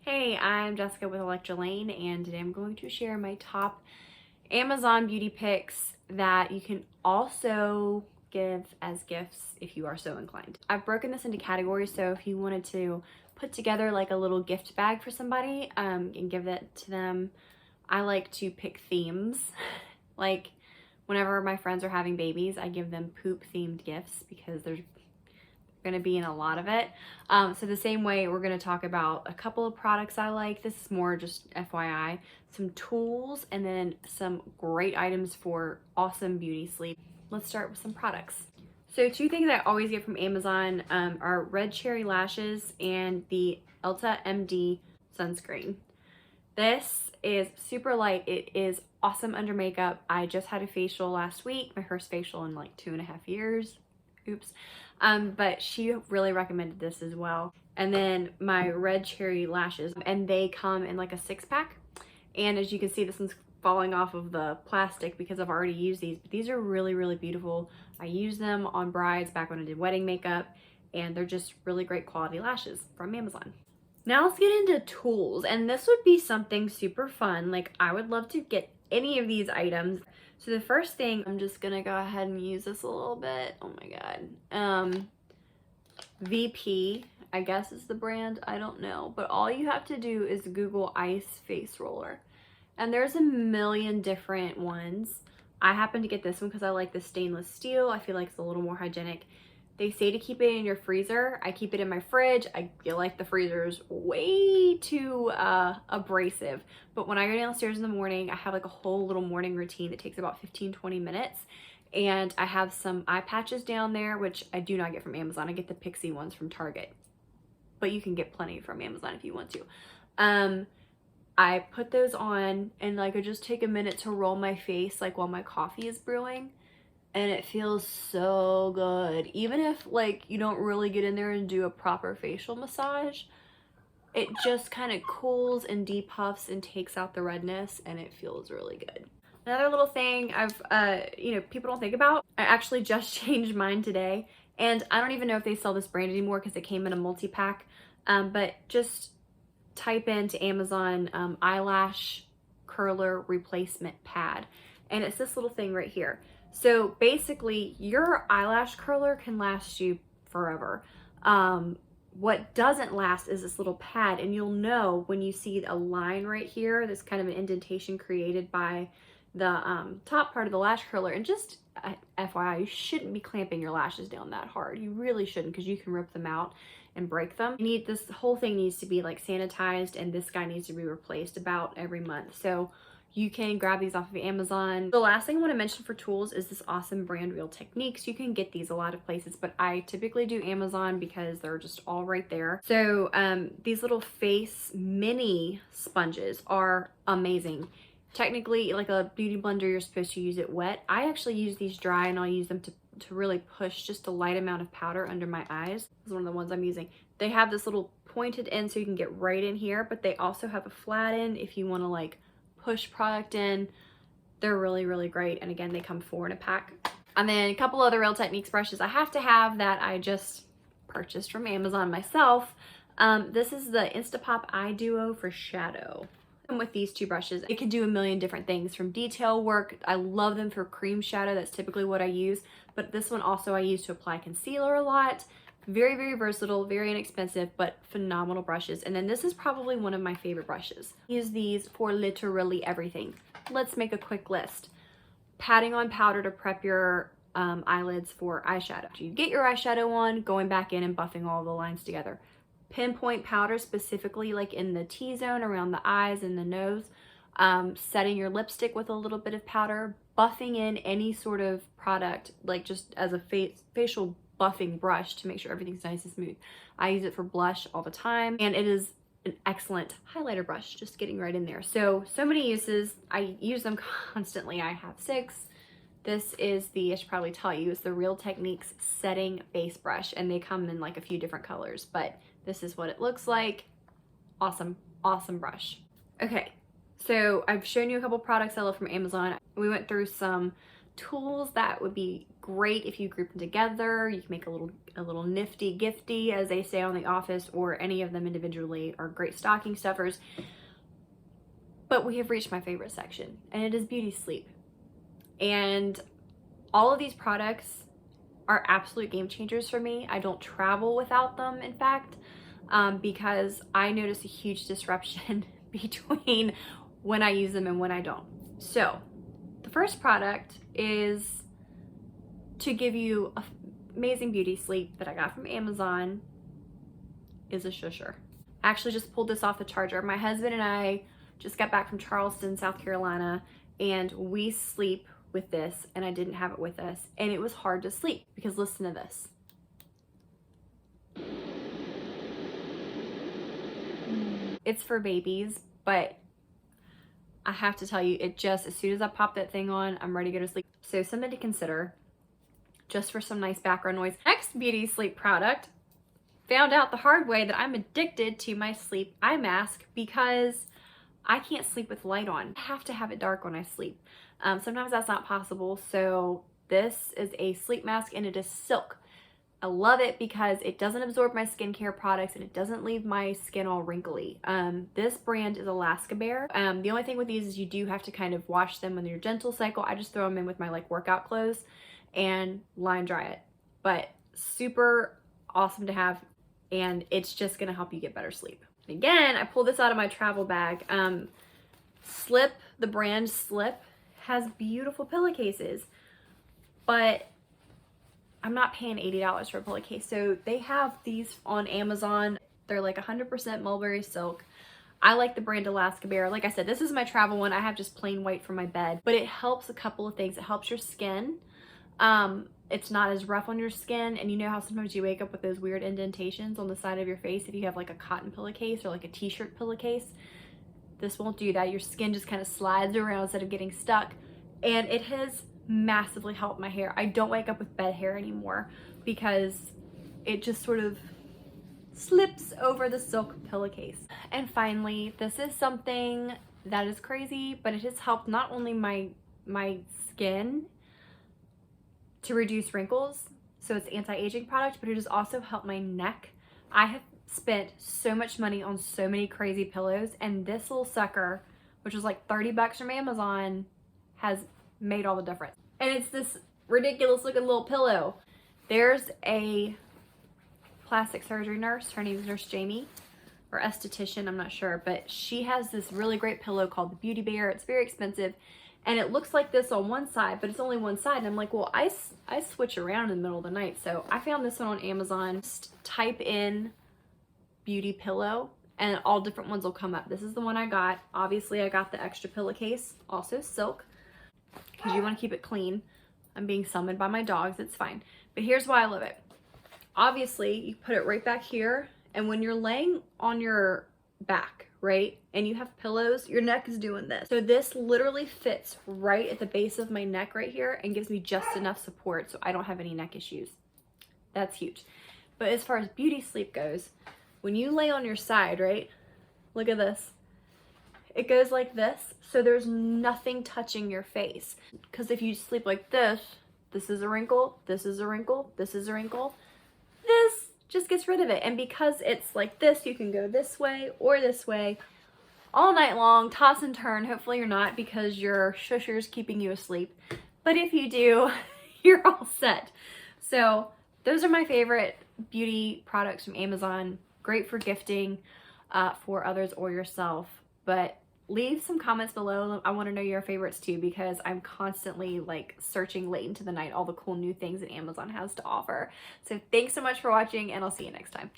Hey, I'm Jessica with Electra and today I'm going to share my top Amazon beauty picks that you can also give as gifts if you are so inclined. I've broken this into categories, so if you wanted to put together like a little gift bag for somebody and give it to them, I like to pick themes. Like whenever my friends are having babies, I give them poop themed gifts because there's going to be in a lot of it. So the same way, we're going to talk about a couple of products I like. This is more just FYI, some tools, and then some great items for awesome beauty sleep. Let's start with some products. So two things I always get from Amazon are red cherry lashes and the Elta MD sunscreen. This is super light. It is awesome under makeup. I just had a facial last week, my first facial in like 2.5 years. Oops. But she really recommended this as well. And then my red cherry lashes, and they come in like a 6-pack. And as you can see, this one's falling off of the plastic because I've already used these, but these are really, really beautiful. I use them on brides back when I did wedding makeup, and they're just really great quality lashes from Amazon. Now let's get into tools, and this would be something super fun. Like, I would love to get any of these items. So the first thing, I'm just gonna go ahead and use this a little bit. Oh my god. VP, I guess is the brand, I don't know. But all you have to do is Google Ice Face Roller. And there's a million different ones. I happen to get this one because I like the stainless steel. I feel like it's a little more hygienic. They say to keep it in your freezer. I keep it in my fridge. I feel like the freezer's way too abrasive. But when I go downstairs in the morning, I have like a whole little morning routine that takes about 15-20 minutes. And I have some eye patches down there, which I do not get from Amazon. I get the Pixie ones from Target. But you can get plenty from Amazon if you want to. I put those on and like I just take a minute to roll my face like while my coffee is brewing. And it feels so good. Even if like you don't really get in there and do a proper facial massage, it just kind of cools and depuffs and takes out the redness, and it feels really good. Another little thing people don't think about, I actually just changed mine today, and I don't even know if they sell this brand anymore because it came in a multi-pack, but just type into Amazon eyelash curler replacement pad, and it's this little thing right here. So basically, your eyelash curler can last you forever. What doesn't last is this little pad, and you'll know when you see a line right here, this kind of an indentation created by the top part of the lash curler. And just FYI, you shouldn't be clamping your lashes down that hard. You really shouldn't, because you can rip them out and break them. This whole thing needs to be like sanitized, and this guy needs to be replaced about every month. So you can grab these off of Amazon. The last thing I want to mention for tools is this awesome brand Real Techniques. You can get these a lot of places, but I typically do Amazon because they're just all right there. So these little face mini sponges are amazing. Technically, like a beauty blender, you're supposed to use it wet. I actually use these dry, and I'll use them to really push just a light amount of powder under my eyes. This is one of the ones I'm using. They have this little pointed end so you can get right in here, but they also have a flat end if you want to like push product in. They're really, really great. And again, they come 4 in a pack. And then a couple other Real Techniques brushes I have to have that I just purchased from Amazon myself. This is the Instapop Eye Duo for shadow. And with these two brushes, it can do a million different things from detail work. I love them for cream shadow. That's typically what I use. But this one also I use to apply concealer a lot. Very, very versatile, very inexpensive, but phenomenal brushes. And then this is probably one of my favorite brushes. I use these for literally everything. Let's make a quick list. Patting on powder to prep your eyelids for eyeshadow. You get your eyeshadow on, going back in and buffing all the lines together. Pinpoint powder specifically like in the T-zone around the eyes and the nose. Setting your lipstick with a little bit of powder. Buffing in any sort of product, like just as a facial buffing brush to make sure everything's nice and smooth. I use it for blush all the time, and it is an excellent highlighter brush, just getting right in there. So many uses. I use them constantly. I have 6. This is I should probably tell you, it's the Real Techniques setting base brush, and they come in like a few different colors, but this is what it looks like. Awesome, awesome brush. Okay, so I've shown you a couple products I love from Amazon. We went through some tools that would be great if you group them together. You can make a little nifty gifty, as they say on The Office, or any of them individually are great stocking stuffers. But we have reached my favorite section, and it is beauty sleep. And all of these products are absolute game changers for me. I don't travel without them, in fact, because I notice a huge disruption between when I use them and when I don't. So the first product is to give you amazing beauty sleep that I got from Amazon is a shusher. I actually just pulled this off the charger. My husband and I just got back from Charleston, South Carolina, and we sleep with this, and I didn't have it with us, and it was hard to sleep because listen to this. It's for babies, but I have to tell you, it just, as soon as I pop that thing on, I'm ready to go to sleep. So something to consider, just for some nice background noise. Next beauty sleep product, found out the hard way that I'm addicted to my sleep eye mask because I can't sleep with light on. I have to have it dark when I sleep. Sometimes that's not possible, so this is a sleep mask and it is silk. I love it because it doesn't absorb my skincare products and it doesn't leave my skin all wrinkly. This brand is Alaska Bear. The only thing with these is you do have to kind of wash them in your gentle cycle. I just throw them in with my like workout clothes and line dry it. But super awesome to have, and it's just gonna help you get better sleep. Again, I pulled this out of my travel bag. Slip, the brand Slip, has beautiful pillowcases, but I'm not paying $80 for a pillowcase. So they have these on Amazon. They're like 100% mulberry silk. I like the brand Alaska Bear. Like I said, this is my travel one. I have just plain white for my bed, but it helps a couple of things. It helps your skin. It's not as rough on your skin, and you know how sometimes you wake up with those weird indentations on the side of your face if you have like a cotton pillowcase or like a t-shirt pillowcase. This won't do that. Your skin just kind of slides around instead of getting stuck, and it has massively helped my hair. I don't wake up with bed hair anymore because it just sort of slips over the silk pillowcase. And finally, this is something that is crazy, but it has helped not only my skin to reduce wrinkles, so it's anti-aging product, but it has also helped my neck. I have spent so much money on so many crazy pillows, and this little sucker, which was like 30 bucks from Amazon, has made all the difference. And it's this ridiculous looking little pillow. There's a plastic surgery nurse, her name is Nurse Jamie, or esthetician, I'm not sure, but she has this really great pillow called the Beauty Bear. It's very expensive, and it looks like this on one side, but it's only one side. And I'm like, well, I switch around in the middle of the night. So I found this one on Amazon. Just type in beauty pillow and all different ones will come up. This is the one I got. Obviously I got the extra pillowcase, also silk, because you want to keep it clean. I'm being summoned by my dogs, it's fine. But here's why I love it. Obviously you put it right back here, and when you're laying on your back, right, and you have pillows, your neck is doing this. So this literally fits right at the base of my neck right here and gives me just enough support so I don't have any neck issues. That's huge. But as far as beauty sleep goes, when you lay on your side, right, look at this. It goes like this, so there's nothing touching your face. Because if you sleep like this, this is a wrinkle, this is a wrinkle, this is a wrinkle, this just gets rid of it. And because it's like this, you can go this way or this way all night long, toss and turn. Hopefully you're not, because your shusher's keeping you asleep. But if you do, you're all set. So those are my favorite beauty products from Amazon. Great for gifting for others or yourself. But leave some comments below. I want to know your favorites too, because I'm constantly like searching late into the night all the cool new things that Amazon has to offer. So thanks so much for watching, and I'll see you next time.